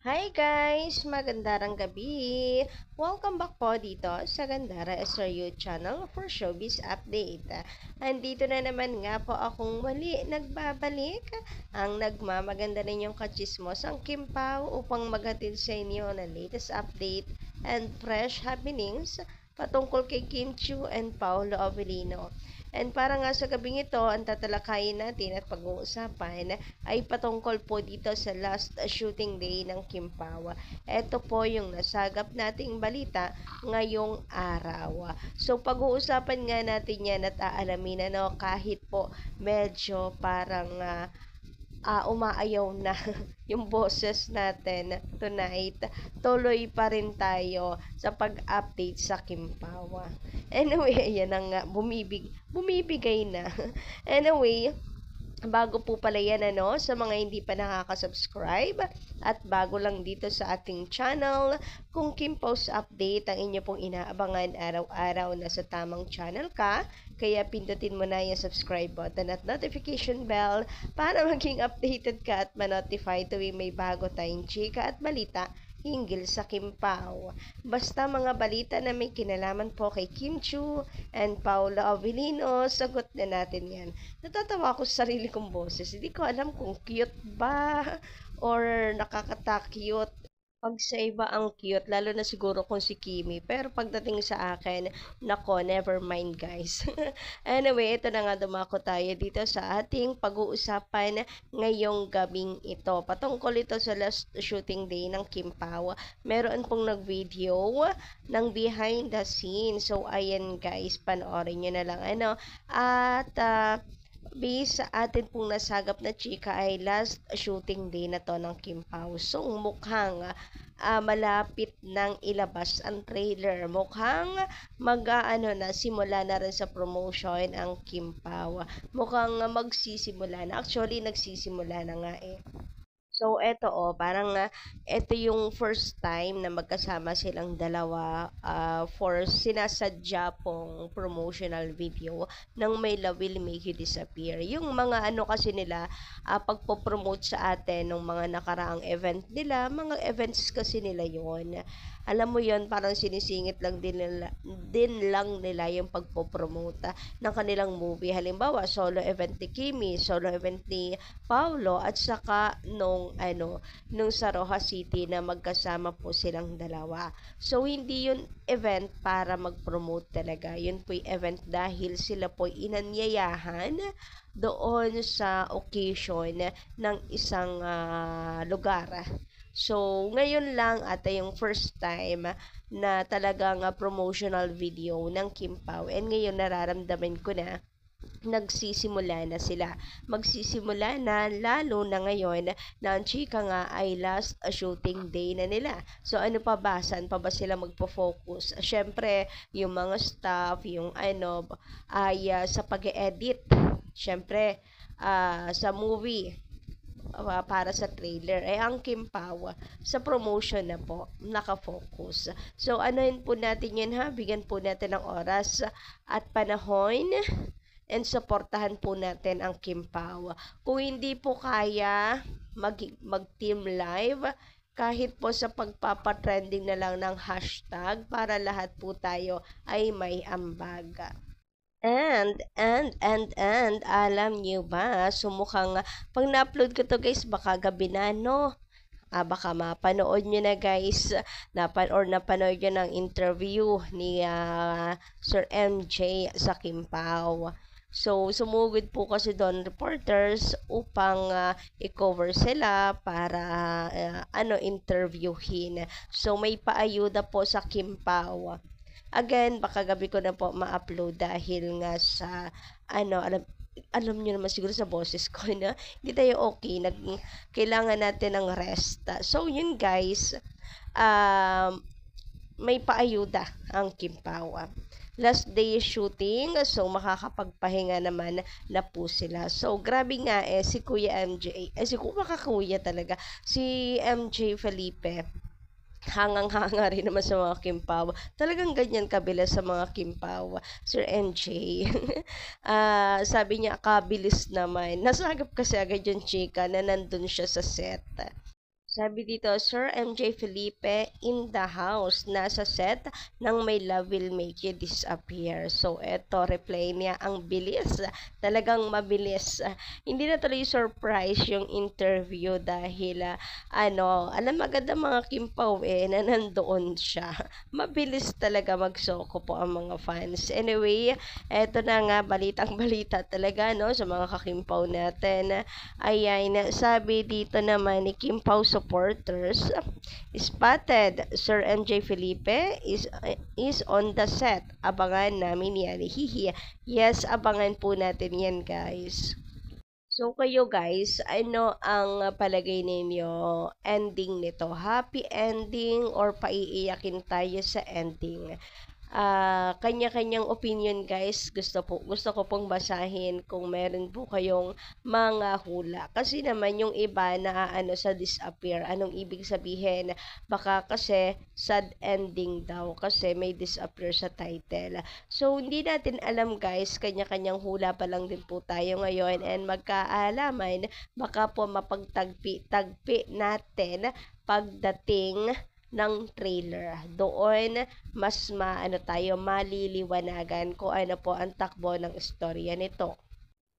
Hi guys! Magandang gabi! Welcome back po dito sa Gandara SRU channel for Showbiz Update. Andito na naman nga po akong muli nagbabalik ang nagmamaganda ninyong kachismos ang Kim Pao upang maghatid sa inyo ng latest update and fresh happenings patungkol kay Kim Chiu and Paolo Avellino. And para nga sa gabing ito, ang tatalakayin natin at pag-uusapan ay patungkol po dito sa last shooting day ng Kim Pao. Ito po yung nasagap nating balita ngayong araw. So pag-uusapan nga natin yan at aalamin kahit po medyo parang umaayaw na yung boses natin tonight, tuloy pa rin tayo sa pag-update sa Kim Pao. Anyway, ayan na nga, bumibigay na. Anyway, bago po pala yan sa mga hindi pa nakaka-subscribe at bago lang dito sa ating channel, kung Kim Pao's Update ang inyo pong inaabangan araw-araw na sa tamang channel ka, kaya pindutin mo na yung subscribe button at notification bell para maging updated ka at ma-notify tuwing may bago tayong chika at balita hinggil sa Kim Pao. Basta mga balita na may kinalaman po kay Kim Chiu and Paolo Avellino, sagot na natin yan. Natatawa ako sa sarili kong boses. Hindi ko alam kung cute ba or nakakata-cute. Pag sa iba ang cute, lalo na siguro kung si Kimi. Pero pagdating sa akin, nako, never mind guys. Anyway, ito na nga dumako tayo dito sa ating pag-uusapan ngayong gabing ito. Patungkol ito sa last shooting day ng Kim Pao. Meron pong nag-video ng behind the scenes. So, ayan guys, panoorin nyo na lang. At, based sa atin pong nasagap na chika ay last shooting day na to ng Kim Pao. So, mukhang malapit nang ilabas ang trailer. Mukhang simula na rin sa promotion ang Kim Pao. Mukhang magsisimula na. Actually, nagsisimula na nga eh. So, eto parang eto yung first time na magkasama silang dalawa for sinasadya pong promotional video ng My Love Will Make You Disappear. Yung mga kasi nila, pagpo-promote sa atin ng mga nakaraang event nila, mga events kasi nila yon. Alam mo yon, parang sinisingit lang din lang nila yung pagpo-promote ng kanilang movie. Halimbawa, solo event ni Kimi, solo event ni Paolo, at saka nung sa Rojas City na magkasama po silang dalawa. So, hindi yun event para mag-promote talaga. Yun po yung event dahil sila po inanyayahan doon sa occasion ng isang lugar. So, ngayon lang yung first time na talagang promotional video ng Kim Pao. And ngayon nararamdaman ko na nagsisimula na sila. Magsisimula na lalo na ngayon na ang chika nga ay last shooting day na nila. So ano pa ba? Saan pa ba sila magpo-focus? Syempre, yung mga staff, yung ay sa pag-edit. Syempre, sa movie para sa trailer ang Kim Pao sa promotion na po nakafocus. So anuhin po natin yan bigyan po natin ng oras at panahon and supportahan po natin ang Kim Pao. Kung hindi po kaya mag-team live, kahit po sa pagpapatrending na lang ng hashtag para lahat po tayo ay may ambag. And, alam niyo ba, sumukhang pag na-upload ko to guys, baka gabi na, no? Baka mapanood nyo na guys, napanood nyo ng interview ni Sir MJ sa Kim Pao. So, sumugod po kasi doon reporters upang i-cover sila para interviewin. So, may paayuda po sa Kim Pao. Again, baka gabi ko na po ma-upload dahil nga sa alam niyo naman siguro sa boses ko na hindi tayo okay, kailangan natin ng rest. So yun guys, may paayuda ang Kim Pao. Last day shooting, so makakapagpahinga naman na po sila. So grabe nga si Kuya MJ, si kuya talaga, si MJ Felipe. Hangang-hanga rin naman sa mga Kim Pao. Talagang ganyan kabilis sa mga Kim Pao. Sir MJ. Sabi niya, kabilis naman. Nasagap kasi agad yung chika na nandun siya sa set. Sabi dito, Sir MJ Felipe in the house. Nasa set ng My Love Will Make You Disappear. So, eto, reply niya. Ang bilis. Talagang mabilis. Hindi na tuloy surprise yung interview dahil, alam agad ang mga Kimpaw na nandoon siya. Mabilis talaga magsoko po ang mga fans. Anyway, eto na nga, balitang-balita talaga, no, sa mga kakimpaw natin. Ayan, sabi dito naman ni Kimpaw supporters, spotted Sir MJ Felipe is on the set. Abangan namin yan. Hihi. Yes, abangan po natin yan, guys. So, kayo guys, ano ang palagay ninyo ending nito? Happy ending or paiiyakin tayo sa ending? Kanya-kanyang opinion guys. Gusto ko pong basahin kung meron po kayong mga hula. Kasi naman yung iba na sa disappear. Anong ibig sabihin? Baka kasi sad ending daw kasi may disappear sa title. So hindi natin alam guys. Kanya-kanyang hula pa lang din po tayo ngayon and magkaalaman baka po mapagtagpi natin pagdating ng trailer. Doon mas maliliwanagan kung ano po ang takbo ng istorya nito.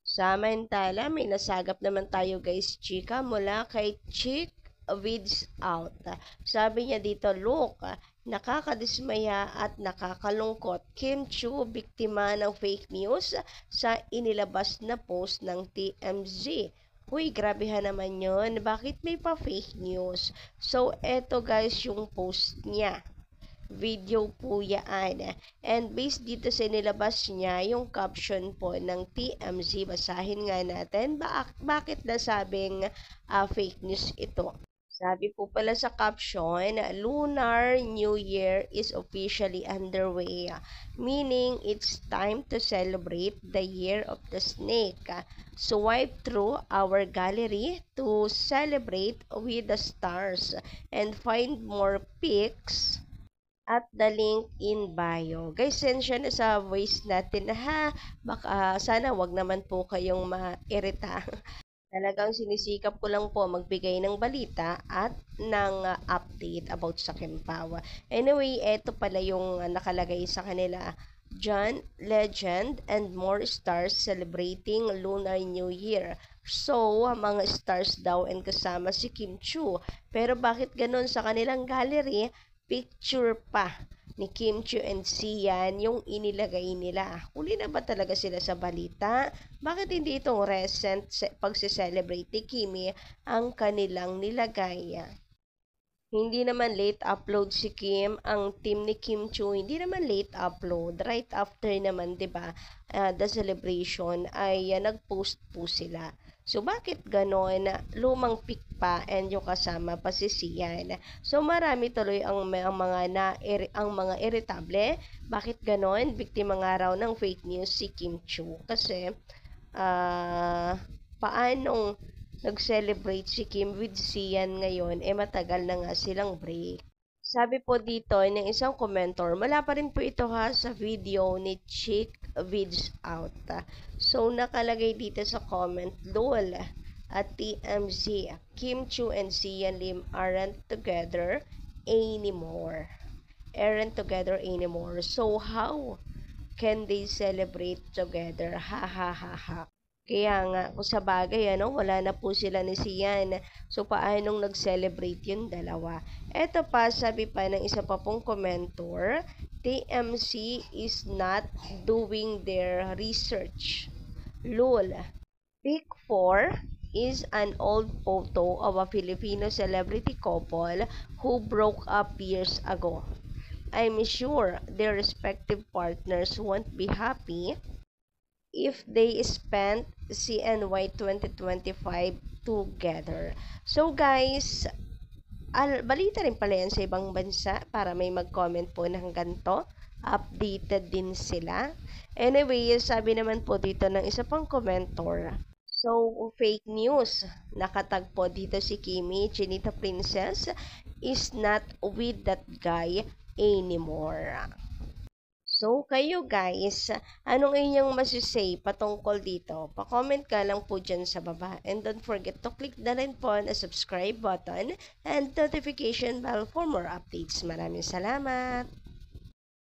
Samantala, may nasagap naman tayo guys, chika, mula kay Chick Vids Out. Sabi niya dito, look, nakakadismaya at nakakalungkot. Kim Chiu, biktima ng fake news sa inilabas na post ng TMZ. Uy, grabehan naman yun. Bakit may pa fake news? So, eto guys yung post niya. Video po yan. And based dito sa nilabas niya, yung caption po ng TMZ, basahin nga natin. Bakit nasabing fake news ito? Sabi po pala sa caption, Lunar New Year is officially underway, meaning it's time to celebrate the Year of the Snake. Swipe through our gallery to celebrate with the stars and find more pics at the link in bio. Guys, sensya na sa voice natin ha. Baka sana wag naman po kayong mairita. Talagang sinisikap ko lang po magbigay ng balita at ng update about sa Kimpaw. Anyway, eto pala yung nakalagay sa kanila. John Legend and more stars celebrating Lunar New Year. So, mga stars daw and kasama si Kim Chiu. Pero bakit ganun sa kanilang gallery? Picture pa ni Kim Chiu and Sian yung inilagay nila. Huli na ba talaga sila sa balita? Bakit hindi itong recent pagse-celebrate ni Kimi ang kanilang nilagay? Hindi naman late upload si Kim, ang team ni Kim Chiu, hindi naman late upload. Right after naman, 'di ba? The celebration ay nag-post po sila. So, bakit ganon? Lumang pic pa and yung kasama pa si Sian. So, marami tuloy ang mga irritable. Bakit ganon? Biktima nga raw ng fake news si Kim Chiu. Kasi, paanong nag-celebrate si Kim with Sian ngayon, matagal na nga silang break. Sabi po dito ng isang commentor, wala pa rin po ito sa video ni Chick Vids Out. So, nakalagay dito sa comment, lol, at TMZ, Kim Chiu and Sian Lim aren't together anymore. So, how can they celebrate together? Ha ha ha ha. Kaya nga, kung sa bagay, wala na po sila ni Sian. So, paanong nag-celebrate yung dalawa? Eto pa, sabi pa ng isa pa pong commentor, TMZ is not doing their research. Lol. Pic 4 is an old photo of a Filipino celebrity couple who broke up years ago. I'm sure their respective partners won't be happy if they spent CNY 2025 together. So guys, balita rin pala yan sa ibang bansa para may mag-comment po ng ganito. Updated din sila. Anyway, sabi naman po dito ng isa pang commentor. So, fake news. Nakatagpo dito si Kimi, Chinita Princess, is not with that guy anymore. So, kayo guys, anong inyong masisay patungkol dito? Pa-comment ka lang po dyan sa baba. And don't forget to click the rin po na subscribe button and notification bell for more updates. Maraming salamat!